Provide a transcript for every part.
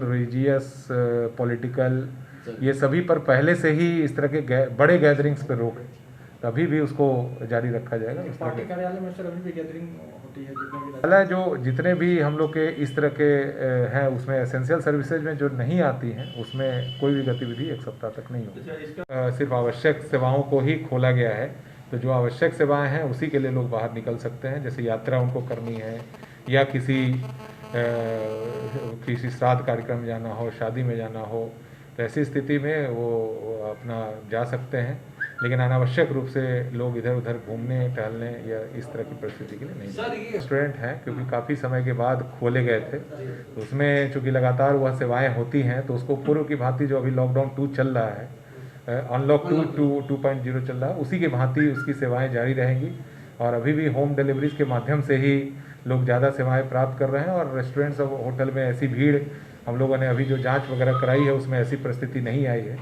Religious, political, ये सभी पर पहले से ही इस तरह के बड़े गैदरिंग्स पर रोक है, तो अभी भी उसको जारी रखा जाएगा। पार्टी कार्यालय में सर अभी भी गैदरिंग होती है? जितने भी हम लोग के इस तरह के हैं, उसमें एसेंशियल सर्विसेज में जो नहीं आती हैं उसमें कोई भी गतिविधि एक सप्ताह तक नहीं होगी। सिर्फ आवश्यक सेवाओं को ही खोला गया है, तो जो आवश्यक सेवाएं हैं उसी के लिए लोग बाहर निकल सकते हैं। जैसे यात्रा उनको करनी है या किसी श्राद्ध कार्यक्रम में जाना हो, शादी में जाना हो, तो ऐसी स्थिति में वो अपना जा सकते हैं, लेकिन अनावश्यक रूप से लोग इधर उधर घूमने टहलने या इस तरह की परिस्थिति के लिए नहीं। रेस्टोरेंट हैं क्योंकि काफ़ी समय के बाद खोले गए थे, तो उसमें चूँकि लगातार वह सेवाएं होती हैं, तो उसको पूर्व की भांति जो अभी लॉकडाउन 2 चल रहा है, अनलॉक 2.0 चल रहा है, उसी की भांति उसकी सेवाएं जारी रहेंगी। और अभी भी होम डिलीवरीज के माध्यम से ही लोग ज़्यादा सेवाएं प्राप्त कर रहे हैं। और रेस्टोरेंट्स और होटल में ऐसी भीड़, हम लोगों ने अभी जो जांच वगैरह कराई है उसमें ऐसी परिस्थिति नहीं आई है,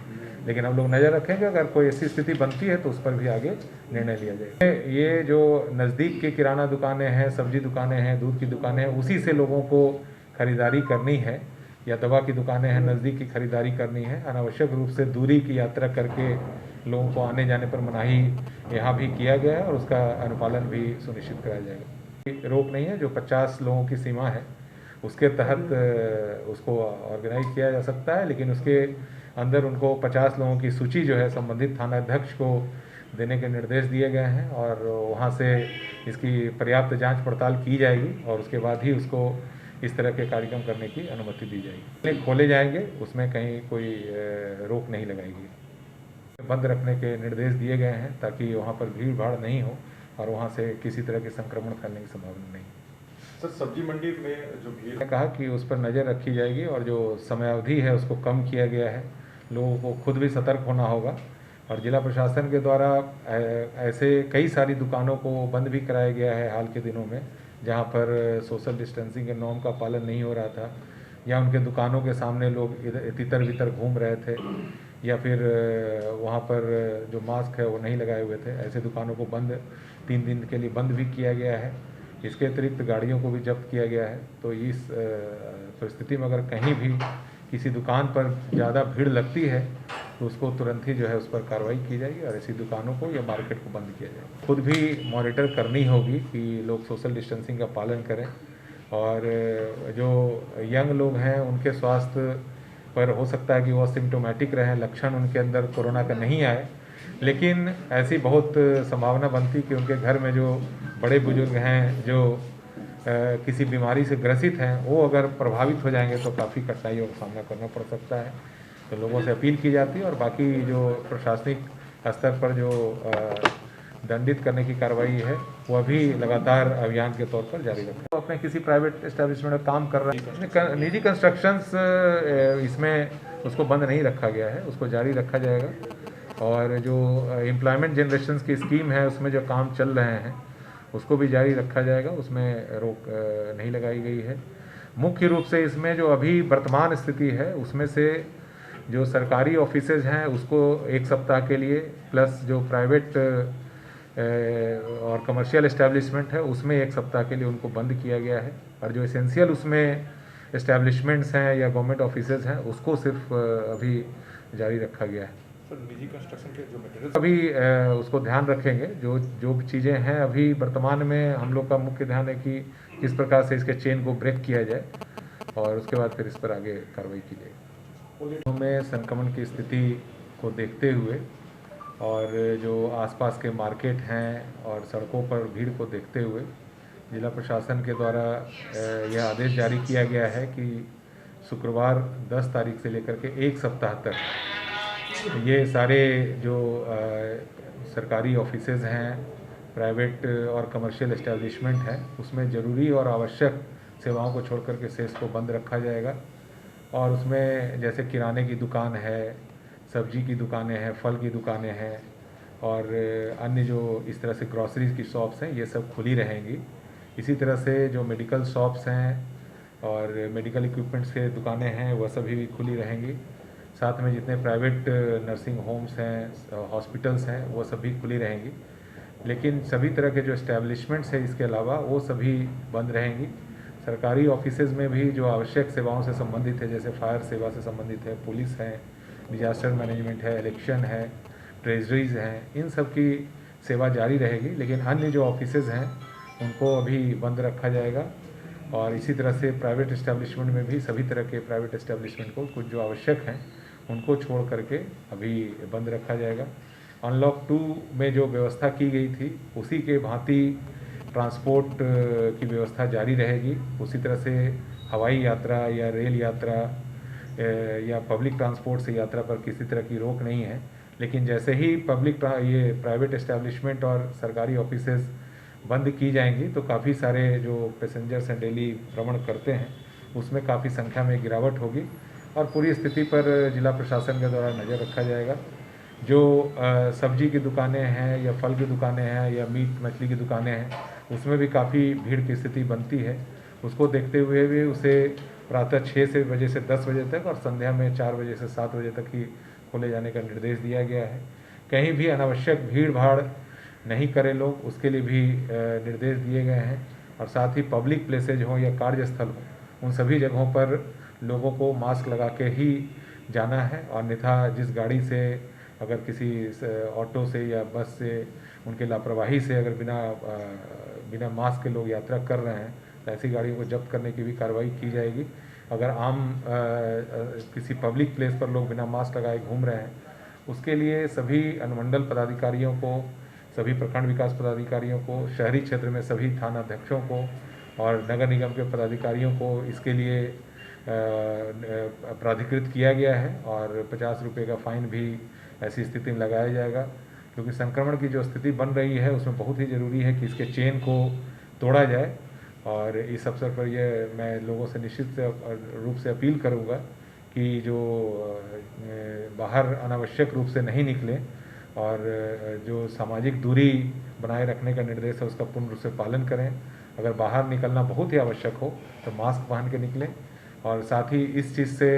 लेकिन हम लोग नज़र रखेंगे, अगर कोई ऐसी स्थिति बनती है तो उस पर भी आगे निर्णय लिया जाएगा। ये जो नज़दीक के किराना दुकानें हैं, सब्जी दुकानें हैं, दूध की दुकानें हैं, उसी से लोगों को खरीदारी करनी है, या दवा की दुकानें हैं, नज़दीक की खरीदारी करनी है। अनावश्यक रूप से दूरी की यात्रा करके लोगों को आने जाने पर मनाही यहाँ भी किया गया है और उसका अनुपालन भी सुनिश्चित कराया जाएगा। रोक नहीं है, जो 50 लोगों की सीमा है उसके तहत उसको ऑर्गेनाइज किया जा सकता है, लेकिन उसके अंदर उनको 50 लोगों की सूची जो है संबंधित थानाध्यक्ष को देने के निर्देश दिए गए हैं, और वहाँ से इसकी पर्याप्त जांच पड़ताल की जाएगी और उसके बाद ही उसको इस तरह के कार्यक्रम करने की अनुमति दी जाएगी। खोले जाएंगे, उसमें कहीं कोई रोक नहीं लगाएगी। बंद रखने के निर्देश दिए गए हैं ताकि वहाँ पर भीड़ भाड़ नहीं हो और वहाँ से किसी तरह के संक्रमण फैलने की संभावना नहीं। सर, सब्जी मंडी में जो भीड़, ने कहा कि उस पर नज़र रखी जाएगी और जो समयावधि है उसको कम किया गया है। लोगों को खुद भी सतर्क होना होगा, और जिला प्रशासन के द्वारा ऐसे कई सारी दुकानों को बंद भी कराया गया है हाल के दिनों में, जहाँ पर सोशल डिस्टेंसिंग के नॉर्म का पालन नहीं हो रहा था, या उनके दुकानों के सामने लोग तितर बितर घूम रहे थे, या फिर वहाँ पर जो मास्क है वो नहीं लगाए हुए थे। ऐसे दुकानों को 3 दिन के लिए बंद भी किया गया है। इसके अतिरिक्त गाड़ियों को भी जब्त किया गया है। तो इस परिस्थिति में अगर कहीं भी किसी दुकान पर ज़्यादा भीड़ लगती है तो उसको तुरंत ही जो है उस पर कार्रवाई की जाएगी और ऐसी दुकानों को या मार्केट को बंद किया जाएगा। खुद भी मॉनिटर करनी होगी कि लोग सोशल डिस्टेंसिंग का पालन करें, और जो यंग लोग हैं उनके स्वास्थ्य पर हो सकता है कि वो सिम्टोमेटिक रहें, लक्षण उनके अंदर कोरोना का नहीं आए, लेकिन ऐसी बहुत संभावना बनती कि उनके घर में जो बड़े बुजुर्ग हैं जो किसी बीमारी से ग्रसित हैं, वो अगर प्रभावित हो जाएंगे तो काफ़ी कठिनाइयों का सामना करना पड़ सकता है। तो लोगों से अपील की जाती है, और बाकी जो प्रशासनिक स्तर पर जो दंडित करने की कार्रवाई है वह भी लगातार अभियान के तौर पर जारी रखा। तो अपने किसी प्राइवेट एस्टेब्लिशमेंट में काम कर रहे हैं, निजी कंस्ट्रक्शंस, इसमें उसको बंद नहीं रखा गया है, उसको जारी रखा जाएगा। और जो एम्प्लॉयमेंट जनरेशन की स्कीम है उसमें जो काम चल रहे हैं उसको भी जारी रखा जाएगा, उसमें रोक नहीं लगाई गई है। मुख्य रूप से इसमें जो अभी वर्तमान स्थिति है उसमें से जो सरकारी ऑफिसेज हैं उसको 1 सप्ताह के लिए, प्लस जो प्राइवेट और कमर्शियल एस्टेब्लिशमेंट है उसमें 1 सप्ताह के लिए उनको बंद किया गया है। और जो एसेंशियल उसमें एस्टेब्लिशमेंट्स हैं या गवर्नमेंट ऑफिसेज हैं उसको सिर्फ अभी जारी रखा गया है। निजी कंस्ट्रक्शन के जो मटेरियल अभी उसको ध्यान रखेंगे, जो चीज़ें हैं अभी वर्तमान में हम लोग का मुख्य ध्यान है कि किस प्रकार से इसके चेन को ब्रेक किया जाए, और उसके बाद फिर इस पर आगे कार्रवाई की जाएगी। में संक्रमण की स्थिति को देखते हुए और जो आसपास के मार्केट हैं और सड़कों पर भीड़ को देखते हुए जिला प्रशासन के द्वारा यह आदेश जारी किया गया है कि शुक्रवार 10 तारीख से लेकर के 1 सप्ताह तक ये सारे जो सरकारी ऑफिसेज हैं, प्राइवेट और कमर्शियल एस्टेब्लिशमेंट हैं, उसमें ज़रूरी और आवश्यक सेवाओं को छोड़ करके शेष को बंद रखा जाएगा। और उसमें जैसे किराने की दुकान है, सब्जी की दुकानें हैं, फल की दुकानें हैं, और अन्य जो इस तरह से ग्रॉसरीज की शॉप्स हैं, ये सब खुली रहेंगी। इसी तरह से जो मेडिकल शॉप्स हैं और मेडिकल इक्विपमेंट्स के दुकानें हैं वह सभी भी खुली रहेंगी। साथ में जितने प्राइवेट नर्सिंग होम्स हैं, हॉस्पिटल्स हैं, वो सभी खुली रहेंगी। लेकिन सभी तरह के जो एस्टेब्लिशमेंट्स हैं इसके अलावा वो सभी बंद रहेंगी। सरकारी ऑफिसेज में भी जो आवश्यक सेवाओं से संबंधित है, जैसे फायर सेवा से संबंधित है, पुलिस है, डिजास्टर मैनेजमेंट है, इलेक्शन है, ट्रेजरीज हैं, इन सब की सेवा जारी रहेगी। लेकिन अन्य जो ऑफिसेज हैं उनको अभी बंद रखा जाएगा। और इसी तरह से प्राइवेट इस्टेब्लिशमेंट में भी सभी तरह के प्राइवेट इस्टेब्लिशमेंट को कुछ जो आवश्यक हैं उनको छोड़ करके अभी बंद रखा जाएगा। अनलॉक 2 में जो व्यवस्था की गई थी उसी के भांति ट्रांसपोर्ट की व्यवस्था जारी रहेगी। उसी तरह से हवाई यात्रा या रेल यात्रा या पब्लिक ट्रांसपोर्ट से यात्रा पर किसी तरह की रोक नहीं है। लेकिन जैसे ही ये प्राइवेट एस्टेब्लिशमेंट और सरकारी ऑफिसेज बंद की जाएंगी तो काफ़ी सारे जो पैसेंजर्स हैं डेली भ्रमण करते हैं उसमें काफ़ी संख्या में गिरावट होगी और पूरी स्थिति पर जिला प्रशासन के द्वारा नज़र रखा जाएगा। जो सब्जी की दुकानें हैं या फल की दुकानें हैं या मीट मछली की दुकानें हैं उसमें भी काफ़ी भीड़ की स्थिति बनती है। उसको देखते हुए भी उसे प्रातः 6 बजे से 10 बजे तक और संध्या में 4 बजे से 7 बजे तक ही खोले जाने का निर्देश दिया गया है। कहीं भी अनावश्यक भीड़ भाड़ नहीं करें लोग, उसके लिए भी निर्देश दिए गए हैं। और साथ ही पब्लिक प्लेसेज हों या कार्यस्थल हों उन सभी जगहों पर लोगों को मास्क लगा के ही जाना है। और अन्यथा जिस गाड़ी से अगर किसी ऑटो से या बस से उनके लापरवाही से अगर बिना मास्क के लोग यात्रा कर रहे हैं तो ऐसी गाड़ियों को जब्त करने की भी कार्रवाई की जाएगी। अगर किसी पब्लिक प्लेस पर लोग बिना मास्क लगाए घूम रहे हैं उसके लिए सभी अनुमंडल पदाधिकारियों को, सभी प्रखंड विकास पदाधिकारियों को, शहरी क्षेत्र में सभी थाना अध्यक्षों को और नगर निगम के पदाधिकारियों को इसके लिए प्राधिकृत किया गया है और 50 रुपये का फाइन भी ऐसी स्थिति में लगाया जाएगा। क्योंकि संक्रमण की जो स्थिति बन रही है उसमें बहुत ही ज़रूरी है कि इसके चेन को तोड़ा जाए। और इस अवसर पर मैं लोगों से निश्चित रूप से अपील करूंगा कि जो बाहर अनावश्यक रूप से नहीं निकलें और जो सामाजिक दूरी बनाए रखने का निर्देश है उसका पूर्ण रूप से पालन करें। अगर बाहर निकलना बहुत ही आवश्यक हो तो मास्क पहन के निकलें। और साथ ही इस चीज़ से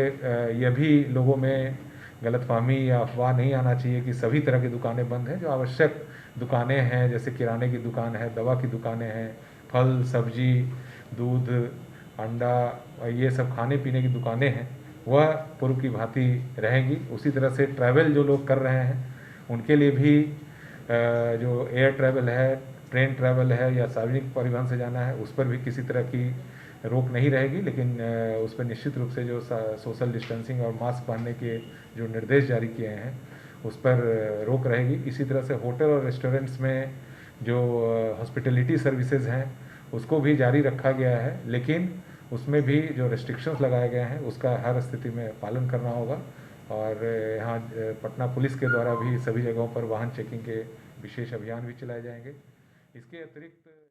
यह भी लोगों में गलतफहमी या अफवाह नहीं आना चाहिए कि सभी तरह की दुकानें बंद हैं। जो आवश्यक दुकानें हैं जैसे किराने की दुकान है, दवा की दुकानें हैं, फल सब्जी, दूध, अंडा, ये सब खाने पीने की दुकानें हैं वह पूर्व की भांति रहेंगी। उसी तरह से ट्रैवल जो लोग कर रहे हैं उनके लिए भी जो एयर ट्रैवल है, ट्रेन ट्रैवल है या सार्वजनिक परिवहन से जाना है उस पर भी किसी तरह की रोक नहीं रहेगी। लेकिन उस पर निश्चित रूप से जो सोशल डिस्टेंसिंग और मास्क पहनने के जो निर्देश जारी किए हैं उस पर रोक रहेगी। इसी तरह से होटल और रेस्टोरेंट्स में जो हॉस्पिटलिटी सर्विसेज हैं उसको भी जारी रखा गया है, लेकिन उसमें भी जो रेस्ट्रिक्शंस लगाए गए हैं उसका हर स्थिति में पालन करना होगा। और यहाँ पटना पुलिस के द्वारा भी सभी जगहों पर वाहन चेकिंग के विशेष अभियान भी चलाए जाएंगे। इसके अतिरिक्त